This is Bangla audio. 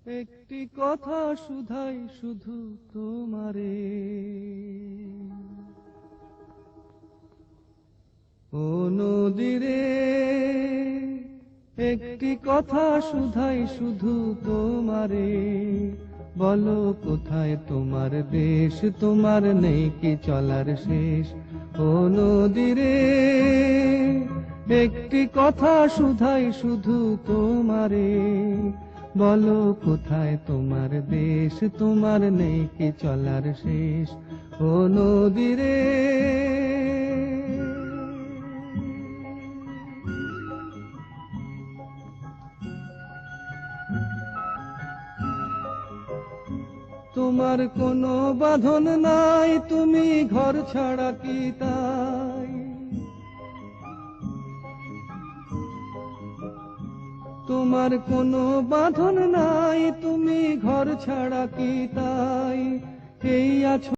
একটি কথা শুধাই শুধু তোমারে, ও নদীরে একটি কথা শুধাই শুধু তোমারে। বলো কোথায় তোমার দেশ, তোমার নেই কি চলার শেষ। ও নদীরে একটি কথা শুধাই শুধু তোমারে। বলো কোথায় তোমার দেশ, তোমার নেই কি চলার শেষ। ও নদীরে তোমার কোনো বাঁধন নাই, তুমি ঘর ছাড়া কি তাই। তোমার কোনো বাঁধন নাই, তুমি ঘর ছাড়া কি তাই। এই আছো